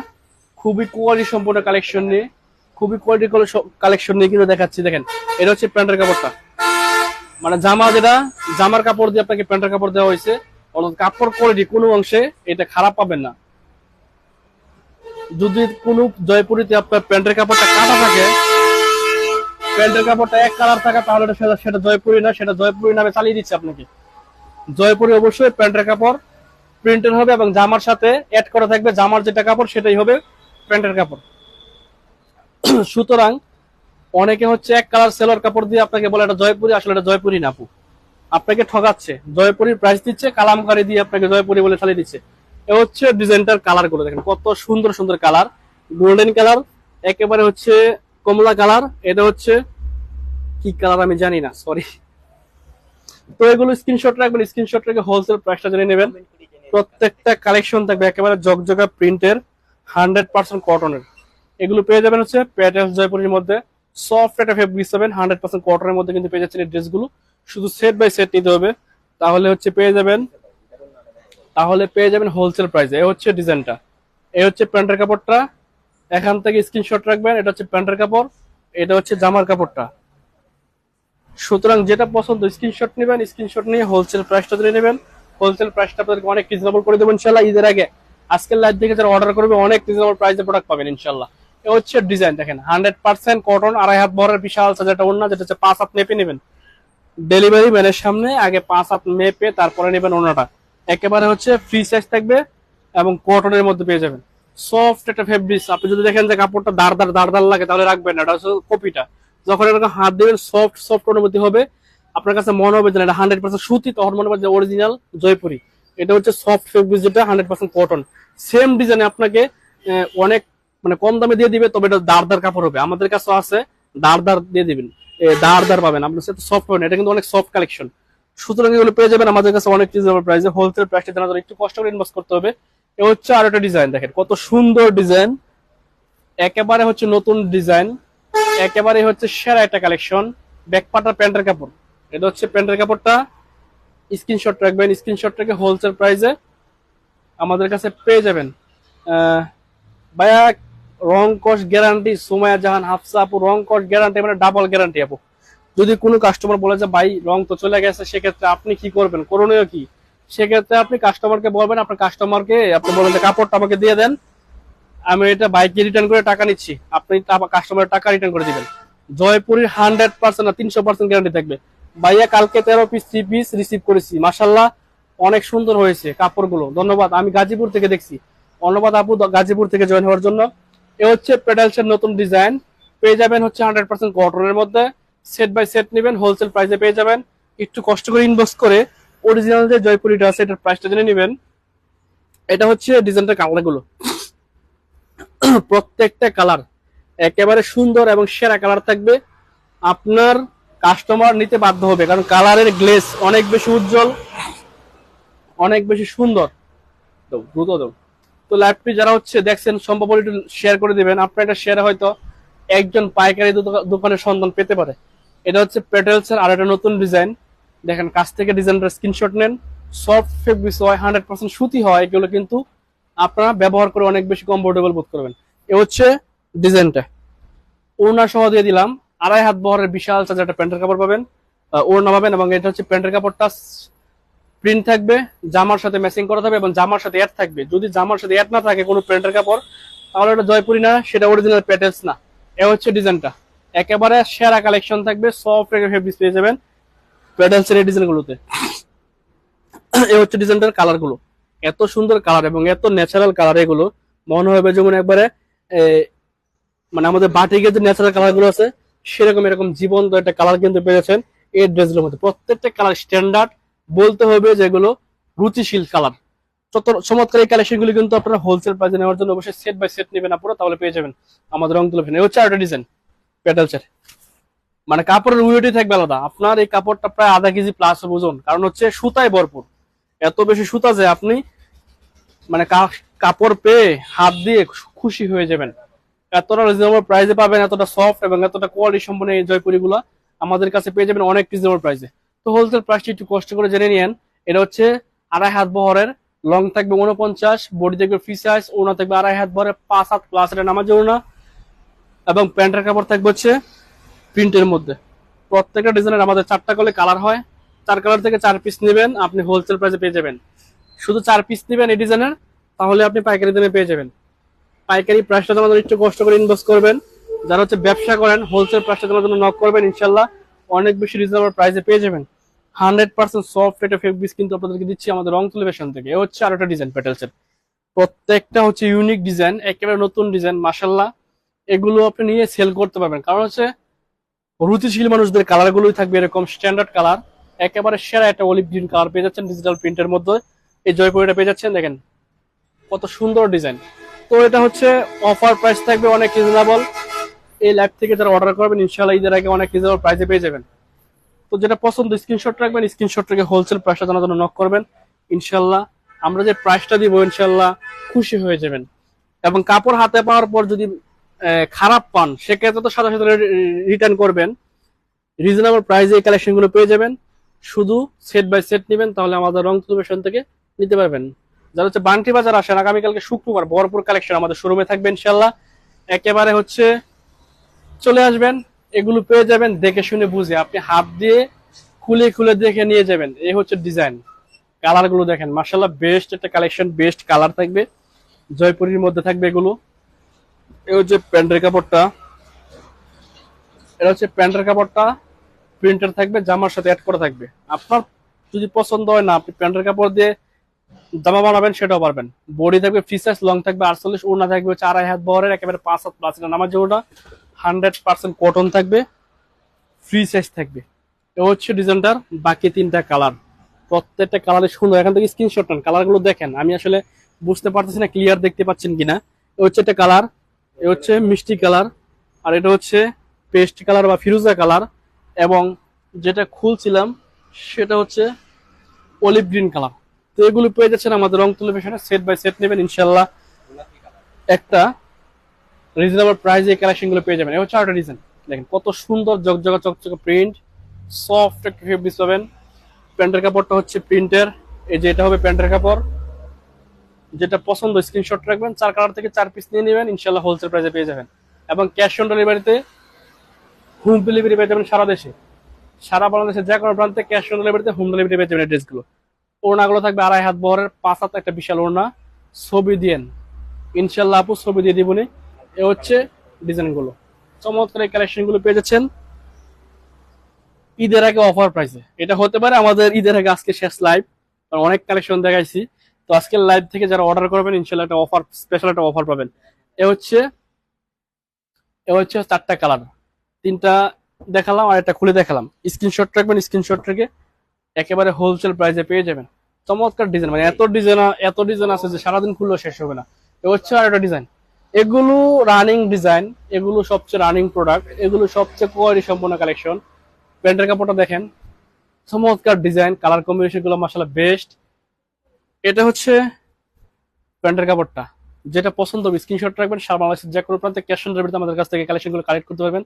খুবই কোয়ালিটি সম্পূর্ণ কালেকশন নিয়ে, খুবই কোয়ালিটি কালেকশন নিয়ে কিন্তু দেখাচ্ছি। দেখেন এটা হচ্ছে প্যান্টের কাপড়টা, মানে জামা, যেটা জামার কাপড় দিয়ে আপনাকে প্যান্টের কাপড় দেওয়া হয়েছে, কাপড় কোয়ালিটি কোনো অংশে এটা খারাপ পাবেন না। যদি কোনো জয়পুরিতে আপনার প্যান্টের কাপড়টা কাটা থাকে, প্যান্টের কাপড়টা এক কালার থাকে, তাহলে সেটা জয়পুরি না, সেটা জয়পুরি নামে চালিয়ে দিচ্ছে আপনাকে। জয়পুরি অবশ্যই প্যান্টের কাপড় প্রিন্টের হবে, এবং জামার সাথে অ্যাড করা থাকবে, জামার যেটা কাপড় সেটাই হবে প্যান্টের কাপড়। সুতরাং অনেকে হচ্ছে এক কালার সেলোয়ার কাপড় দিয়ে আপনাকে বলে এটা জয়পুরি, আসলে এটা জয়পুরি না আপু, আপনাকে ঠকাচ্ছে। জয়পুরির প্রাইস দিচ্ছে, কালামকারী দিয়ে আপনাকে জয়পুরি বলে চালিয়ে দিচ্ছে। এ হচ্ছে ডিজাইনটার কালার গুলো দেখেন, কত সুন্দর সুন্দর কালার, গোল্ডেন কালার, একেবারে হচ্ছে কমলা কালার, এটা হচ্ছে কি কালার আমি জানি না, সরি। তো এগুলো স্ক্রিনশট রাখবেন, স্ক্রিনশট রেখে হোলসেল প্রাইসটা জেনে নেবেন। প্রত্যেকটা কালেকশন থাকবে একেবারে জগজগা প্রিন্টের, 100% কটনের। এগুলো পেয়ে যাবেন হচ্ছে প্যাটেল জয়পুরের মধ্যে, সফট একটা ফেব্রিক্স পাবেন, 100% কটনের মধ্যে কিন্তু পেয়ে যাচ্ছেন এই ড্রেসগুলো। শুধু সেট বাই সেট নিতে হবে, তাহলে হচ্ছে পেয়ে যাবেন হোলসেল প্রাইসে। এই হচ্ছে ডিজাইনটা, এই হচ্ছে প্যান্টের কাপড়টা, এখান থেকে স্ক্রিনশট রাখবেন। এটা হচ্ছে প্যান্টের কাপড়, এটা হচ্ছে জামার কাপড়টা। সুতরাং যেটা পছন্দ স্ক্রিনশট নেবেন, স্ক্রিনশট নিয়ে হোলসেল প্রাইসটা ধরে নেবেন। হোলসেল প্রাইসটা আপনাদেরকে অনেক রিজনেবল করে দেবেন ইনশাল্লাহ ঈদের আগে। আজকের লাইভ দেখে যারা অর্ডার করবে অনেক রিজনেবল প্রাইসে প্রোডাক্ট পাবেন ইনশাল্লাহ। এ হচ্ছে ডিজাইন দেখেন, 100% কটন, 2.5 হাত বহরের বিশাল সাইজের ওড়না, যেটা হচ্ছে 5 হাত মেপে নেবেন। ডেলিভারি ম্যানের সামনে আগে 5 হাত মেপে তারপরে নেবেন ওড়নাটা। একেবারে হচ্ছে ফ্রি সাইজ থাকবে, এবং কটনের মধ্যে পেয়ে যাবেন। সফট একটা ফেব্রিক্স, আপনি যদি দেখেন যে কাপড়টা দাঁড় লাগে তাহলে রাখবেন না, এটা হচ্ছে কপিটা। যখন এরকম হাত দিবেন সফট সফট অনুভূতি হবে, আপনার কাছে মনে হবে যে এটা 100% সুতি, তখন মনে হবে যে অরিজিনাল জয়পুরি। এটা হচ্ছে সফট ফেব্রিক, যেটা 100% কটন। সেম ডিজাইনে আপনাকে অনেক মানে কম দামে দিয়ে দিবে, তবে এটা দাঁড় কাপড় হবে। আমাদের কাছে আছে দাঁড় দিয়ে দিবেন, দাঁড় পাবেন আপনার সাথে, সফট পাবেন। এটা কিন্তু অনেক সফট কালেকশন। সুতরাং এগুলো পেয়ে যাবেন আমাদের কাছে অনেক রিজনেবল প্রাইসে। হোলসেল প্রাইসটা জানার জন্য একটু কষ্ট করে ইনভেস্ট করতে হবে। এ হচ্ছে আর একটা ডিজাইন, দেখেন কত সুন্দর ডিজাইন, একেবারে হচ্ছে নতুন ডিজাইন, একেবারে হচ্ছে সেরা একটা কালেকশন। ব্যাকপাটা প্যান্টের কাপড়, এটা হচ্ছে প্যান্টের কাপড়টা। স্ক্রিনশট রাখবেন, স্ক্রিনশট রেখে হোলসেল প্রাইসে আমাদের কাছে পেয়ে যাবেন। ভাইয়া রং কস গ্যারান্টি, সুমাইয়া জাহান হাফসা আপু, রং কস গ্যারান্টি মানে ডাবল গ্যারান্টি আপু। যদি কোনো কাস্টমার বলে যে ভাই রং তো চলে গেছে, সেক্ষেত্রে আপনি কি করবেন, করণীয় কি? সেক্ষেত্রে আপনি কাস্টমারকে বলবেন, আপনার কাস্টমারকে আপনি বলেন যে কাপড়টা আমাকে দিয়ে দেন, আমি এটা বাইকে রিটার্ন করে টাকা নিচ্ছি, আপনি কাস্টমারের টাকা রিটার্ন করে দিবেন। জয়পুরের 100% না 300% গ্যারান্টি থাকবে। ভাইয়া কালকে 13 পিস 3 পিস রিসিভ করেছি, মাশাল্লাহ অনেক সুন্দর হয়েছে কাপড়গুলো, ধন্যবাদ। আমি গাজীপুর থেকে দেখছি, ধন্যবাদ আপু গাজীপুর থেকে জয়েন হওয়ার জন্য। এ হচ্ছে পেডালসের নতুন ডিজাইন, পেয়ে যাবেন হচ্ছে 100% কটনের মধ্যে। সেট বাই সেট নেবেন, হোলসেল প্রাইসে পেয়ে যাবেন। একটু কষ্ট করে ইনবক্স করে অরিজিনাল যে জয়পুরিটা আছে এটার প্রাইসটা জেনে নেবেন। এটা হচ্ছে ডিজাইনটার কালারগুলো, প্রত্যেকটা কালার একেবারে সুন্দর এবং সেরা কালার থাকবে। আপনার কাস্টমার নিতে বাধ্য হবে, কারণ কালারের গ্লেজ অনেক বেশি উজ্জ্বল, অনেক বেশি সুন্দর। দ্রুত দাও তো। লাইভটি যারা হচ্ছে দেখছেন সম্ভব হলে একটু শেয়ার করে দিবেন। আপনার এটা শেয়ারে হয়তো একজন পাইকারি দোকানের সন্ধান পেতে পারে। এটা হচ্ছে পেটেলসের আর একটা নতুন ডিজাইন, দেখেন কাছ থেকে ডিজাইনটা স্ক্রিনশট নেন। সফট ফেব্রিক্স হয়, 100% সুতি হয়, এগুলো কিন্তু আপনারা ব্যবহার করে অনেক বেশি কমফোর্টেবল বোধ করবেন। এ হচ্ছে ডিজাইনটা, ওড়না সহ দিয়ে দিলাম। 2.5 হাত বহরের বিশাল সাইজের একটা প্যান্টের কাপড় পাবেন, ওড়না পাবেন, এবং এটা হচ্ছে প্যান্টের কাপড়টা প্রিন্ট থাকবে, জামার সাথে ম্যাচিং করা থাকবে এবং জামার সাথে অ্যাড থাকবে। যদি জামার সাথে অ্যাড না থাকে কোনো প্যান্টের কাপড়, তাহলে এটা জয়পুরি না, সেটা অরিজিনাল পেটেলস না। এ হচ্ছে ডিজাইনটা, একেবারে সেরা কালেকশন থাকবে, সফট ফেব্রিক্স পেয়ে যাবেন পেটেলসের এই ডিজাইনগুলোতে। এই হচ্ছে ডিজাইনটার কালার গুলো, এত সুন্দর কালার এবং এত ন্যাচারাল কালার, এগুলো মনে হবে যেমন একবারে মানে আমাদের বাটিকের যে ন্যাচারাল কালার গুলো আছে সেরকম এরকম জীবন্ত একটা কালার কিন্তু পেয়েছেন এই ড্রেসগুলোর মধ্যে। প্রত্যেকটা কালার স্ট্যান্ডার্ড, বলতে হবে যেগুলো রুচিশীল কালার। চমৎকার এই কালেকশন গুলো কিন্তু আপনারা হোলসেল প্রাইসে নেওয়ার জন্য অবশ্যই সেট বাই সেট নেবেন আপনারা, তাহলে পেয়ে যাবেন আমাদের রং তুলে। এই হচ্ছে আরেকটা ডিজাইন পেটালসের, মানে কাপড়ের ওয়েটই থাকবে আলাদা। আপনার এই কাপড়টা প্রায় আধা কেজি প্লাস ওজন, কারণ হচ্ছে সুতায় ভরপুর, এত বেশি সুতা যে আপনি মানে কাপড় পেয়ে হাত দিয়ে খুশি হয়ে যাবেন। এতটা রিজনেবল প্রাইসে পাবেন, এতটা সফট এবং এতটা কোয়ালিটি সম্পন্ন এই জয়পুরি গুলো আমাদের কাছে পেয়ে যাবেন অনেক রিজনেবল প্রাইসে। তো হোলসেল প্রাইসটি একটু কষ্ট করে জেনে নিয়েন। এটা হচ্ছে 2.5 হাত বহরের, লং থাকবে 49, বডি থাকবে ফ্রি সাইজ, ওনা থাকবে 2.5 হাত বহরের 5 হাত প্লাস, এটা নামাজ ওনা, এবং প্যান্টের কাপড় থাকবে হচ্ছে প্রিন্টের মধ্যে। প্রত্যেকটা ডিজাইনের আমাদের 4টা করে কালার হয়, 4 কালার থেকে 4 পিস নেবেন, আপনি হোলসেল প্রাইসে পেয়ে যাবেন। শুধু 4 পিস নেবেন এই ডিজাইনের, তাহলে আপনি পাইকারি দামে পেয়ে যাবেন। পাইকারি প্রাইসটা আমাদের একটু কষ্ট করে ইনভেস্ট করবেন। যারা হচ্ছে ব্যবসা করেন হোলসেল প্রাইসটা তোমার জন্য নক করবেন, ইনশাল্লাহ অনেক বেশি রিজনেবল প্রাইসে পেয়ে যাবেন। 100% সফট একটা ফেব্রিক্স কিন্তু আপনাদেরকে দিচ্ছি আমাদের রং তুলিবেশন থেকে। এ হচ্ছে আরেকটা ডিজাইন পেটেলসের, প্রত্যেকটা হচ্ছে ইউনিক ডিজাইন, একেবারে নতুন ডিজাইন, মাশাল্লাহ। এগুলো আপনি নিয়ে সেল করতে পারবেন, কারণ হচ্ছে রুচিশীল মানুষদের কালার গুলোই থাকবে এরকম স্ট্যান্ডার্ড কালার। একেবারে সেরা একটা অলিভ গ্রিন কালার পেয়ে যাচ্ছেন ডিজিটাল প্রিন্টের মধ্যে, এই জয়পুরিটা পেয়ে যাচ্ছেন, দেখেন কত সুন্দর ডিজাইন। তো এটা হচ্ছে অফার প্রাইস থাকবে অনেক রিজনেবল। এই লাইভ থেকে যারা অর্ডার করবেন ইনশাআল্লাহ ঈদের আগে অনেক রিজনেবল প্রাইসে পেয়ে যাবেন। তো যেটা পছন্দ স্ক্রিনশট রাখবেন, স্ক্রিনশট রেখে হোলসেল প্রাইসটা জানার জন্য নক করবেন, ইনশাআল্লাহ আমরা যে প্রাইসটা দিব ইনশাআল্লাহ খুশি হয়ে যাবেন। এবং কাপড় হাতে পাওয়ার পর যদি খারাপ পান সেক্ষেত্রে তো সাথে সাথে রিটার্ন করবেন। রিজনেবল প্রাইসে এই কালেকশন গুলো পেয়ে যাবেন, শুধু সেট বাই সেট নেবেন, তাহলে আমাদের রং তুলিবেশন থেকে নিতে পারবেন। যারা হচ্ছে বান্টি বাজার আসেন, আগামীকালকে শুক্রবার ভরপুর কালেকশন আমাদের শোরুমে থাকবে ইনশাআল্লাহ। একেবারে হচ্ছে চলে আসবেন, এগুলো পেয়ে যাবেন দেখে শুনে বুঝে, আপনি হাত দিয়ে খুলে খুলে দেখে নিয়ে যাবেন। এই হচ্ছে ডিজাইন, কালার গুলো দেখেন মাশাআল্লাহ, বেস্ট একটা কালেকশন, বেস্ট কালার থাকবে, জয়পুরির মধ্যে থাকবে এগুলো। এই হচ্ছে প্যান্টের কাপড়টা, এটা হচ্ছে প্যান্টের কাপড়টা প্রিন্টার থাকবে, জামার সাথে অ্যাড করা থাকবে। আপনার যদি পছন্দ হয় না আপনি প্যান্টের কাপড় দিয়ে জামা বানাবেন সেটাও পারবেন। বডি থাকবে ফ্রি সাইজ, লং থাকবে 48, ওড়না থাকবে হচ্ছে 2.5 হাত বহরের, একেবারে 5 হাত প্লাস, এটা নামাজ ওড়না 100% কটন থাকবে, ফ্রি সাইজ থাকবে। এ হচ্ছে ডিজাইনটার বাকি 3টা কালার, প্রত্যেকটা কালারে সুন্দর। এখান থেকে স্ক্রিনশট নেন, কালার গুলো দেখেন, আমি আসলে বুঝতে পারতেছি না ক্লিয়ার দেখতে পাচ্ছেন কিনা। এ হচ্ছে একটা কালার, এ হচ্ছে মিষ্টি কালার, আর এটা হচ্ছে পেস্ট কালার বা ফিরোজা কালার, এবং যেটা খুলছিলাম সেটা হচ্ছে অলিভ গ্রিন কালার। তো এগুলো পেয়ে যাচ্ছেন আমাদের রংতুলি ফ্যাশনে, সেট বাই সেট নেবেন ইনশাল্লাহ একটা রিজনেবল প্রাইসে এই কালেকশন গুলো পেয়ে যাবেন। এটা হচ্ছে আরেকটা ডিজাইন, দেখেন কত সুন্দর জকজকা চকচকে প্রিন্ট, সফট একটা ফেব্রিক পাবেন। প্যান্টের কাপড়টা হচ্ছে প্রিন্টের, এই যে এটা হবে প্যান্টের কাপড়। যেটা পছন্দ স্ক্রিনশট রাখবেন, 4 কালার থেকে 4 পিস নিয়ে নেবেন, ইনশাল্লাহ হোলসেল প্রাইসে পেয়ে যাবেন। এবং ক্যাশ অন ডেলিভারিতে হোম ডেলিভারি পেয়ে যাবেন সারা দেশে, সারা বাংলাদেশের যে কোনো প্রান্তে ক্যাশ অন ডেলিভারিতে হোম ডেলিভারি পেয়ে যাবেন। এই ড্রেসগুলো ওড়নাগুলো থাকবে 2.5 হাত বহরের, 5 হাত একটা বিশাল ওড়না, ছবি দিয়েন ইনশাল্লাহ আপু, ছবি দিয়ে দিবনি। এ হচ্ছে ডিজাইন গুলো, চমৎকার এই কালেকশন গুলো পেয়ে যাচ্ছেন ঈদের আগে অফার প্রাইসে। এটা হতে পারে আমাদের ঈদের আগে আজকে শেষ লাইভ, অনেক কালেকশন দেখাইছি। তো আজকের লাইভ থেকে যারা অর্ডার করবেন ইনশাল্লাহ একটা অফার, স্পেশাল একটা অফার পাবেন। এ হচ্ছে 4টা কালার, 3টা দেখালাম আর একটা খুলে দেখালাম। স্ক্রিনশট রাখবেন, স্ক্রিনশট রেখে একেবারে হোলসেল প্রাইসে পেয়ে যাবেন। চমৎকার ডিজাইন, মানে এত ডিজাইন আছে যে সারাদিন খুললেও শেষ হবে না। এ হচ্ছে আর একটা ডিজাইন, এগুলো রানিং ডিজাইন, এগুলো সবচেয়ে রানিং প্রোডাক্ট, এগুলো সবচেয়ে কোয়ালিটি সম্পন্ন কালেকশন। প্যান্টের কাপড়টা দেখেন, চমৎকার ডিজাইন, কালার কম্বিনেশন গুলো মাশাআল্লাহ বেস্ট। এটা হচ্ছে প্যান্টের কাপড়টা, যেটা পছন্দ হবে স্ক্রিনশট রাখবেন, সারা বাংলাদেশের যে কোনো প্রান্তে ক্যাশ অন ডেলিভারিতে আমাদের কাছ থেকে কালেকশন গুলো কালেক্ট করতে পারবেন।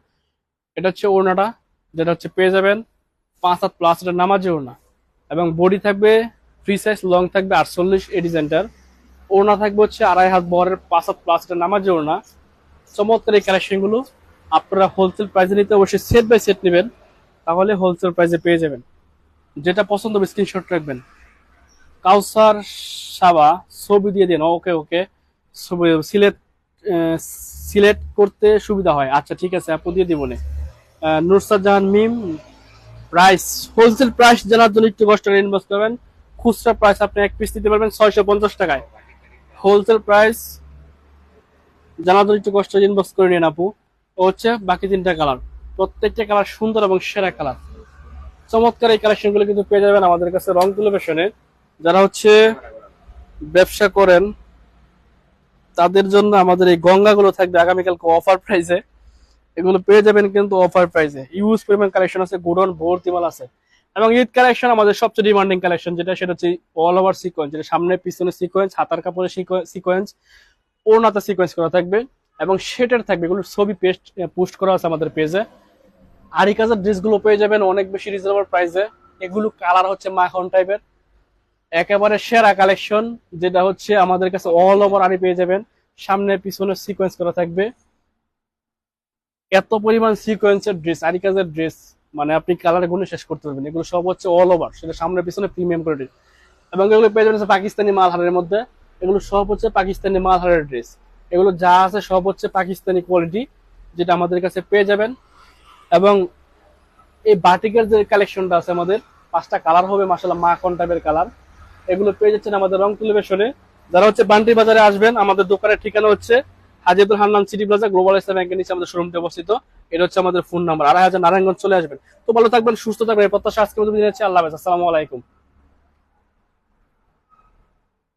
এটা হচ্ছে ওড়নাটা, যেটা হচ্ছে পেয়ে যাবেন 5 হাত প্লাস, এটা নামাজি ওড়না, এবং বডি থাকবে ফ্রি সাইজ, লং থাকবে 48 এই ডিজাইনটার। ওড়না থাকবে হচ্ছে 2.5 হাত বহরের, 5 হাত প্লাস, এটা নামাজি ওড়না। চমৎকার এই কালেকশন গুলো আপনারা হোলসেল প্রাইসে নিতে অবশ্যই সেট বাই সেট নেবেন, তাহলে হোলসেল প্রাইসে পেয়ে যাবেন। যেটা পছন্দ হবে স্ক্রিনশট রাখবেন। কাউসার সাবা, ছবি দিয়ে দিন। ওকে ওকে, সিলেক্ট সিলেক্ট করতে সুবিধা হয়, আচ্ছা ঠিক আছে আপু দিয়ে দিব না। নুরসাদ জাহান মিম, প্রাইস হোলসেল প্রাইস জানার জন্য একটু কষ্ট করে ইনবক্স করবেন। খুচরা প্রাইস আপনি এক পিস দিতে পারবেন 650 টাকায়। হোলসেল প্রাইস জানার জন্য একটু কষ্ট ইনবক্স করে নিন আপু। ও হচ্ছে বাকি 3টা কালার, প্রত্যেকটা কালার সুন্দর এবং সেরা কালার। চমৎকার এই কালেকশন গুলো কিন্তু পেয়ে যাবেন আমাদের কাছে রংতুলি ফ্যাশনে। যারা হচ্ছে ব্যবসা করেন তাদের জন্য আমাদের এই গঙ্গাগুলো থাকবে আগামীকালকে অফার প্রাইসে, এগুলো পেয়ে যাবেন কিন্তু অফার প্রাইসে। ইউজ পরিমাণ কালেকশন আছে, গোডাউন ভর্তি মাল আছে। এবং ঈদ কালেকশন আমাদের সবচেয়ে ডিমান্ডিং কালেকশন, যেটা সেটা হচ্ছে অল ওভার সিকোয়েন্স, যেটা সামনে পিছনে সিকোয়েন্স, হাতার কাপড়ে সিকোয়েন্স, ওড়নাতে সিকোয়েন্স করা থাকবে, এবং সেটার থাকবে। এগুলো ছবি পোস্ট করা আছে আমাদের পেজে। আরি কাজের ড্রেসগুলো পেয়ে যাবেন অনেক বেশি রিজনেবল প্রাইসে। এগুলো কালার হচ্ছে মাখন টাইপের, একেবারে সেরা কালেকশন, যেটা হচ্ছে আমাদের কাছে অল ওভার আরি পেয়ে যাবেন, সামনে পিছনে সিকোয়েন্স করা থাকবে। এত পরিমাণ সিকোয়েন্সের ড্রেস, আরি কাজের ড্রেস, মানে আপনি কালার গুলো শেষ করতে পারবেন। এগুলো সব হচ্ছে অল ওভার, সেটা সামনে পিছনে প্রিমিয়াম কোয়ালিটির। এবং এগুলো পেয়ে যাবেন পাকিস্তানি মালহারের মধ্যে, এগুলো সব হচ্ছে পাকিস্তানি মালহারের ড্রেস। এগুলো যা আছে সব হচ্ছে পাকিস্তানি কোয়ালিটি, যেটা আমাদের কাছে পেয়ে যাবেন। এবং এই বাটিকের যে কালেকশনটা আছে আমাদের, 5টা কালার হবে মাশাআল্লাহ মাখন টাইপের কালার, এগুলো পেয়ে যাচ্ছেন আমাদের রংতুলি ফ্যাশনে। যারা হচ্ছে বান্টি বাজারে আসবেন, আমাদের দোকানের ঠিকানা হচ্ছে হাজিদুল হান্নান সিটি প্লাজা, গ্লোবাল ইসলাম ব্যাংকের নিচে আমাদের শোরুমটি অবস্থিত। এটা হচ্ছে আমাদের ফোন নাম্বার, 2500 নারায়ণগঞ্জ চলে আসবেন। তো ভালো থাকবেন, সুস্থ থাকবেন, এই প্রত্যাশা আজকের মতো বিদায় নিচ্ছি। আল্লাহ হাফেজ, আসসালামু আলাইকুম।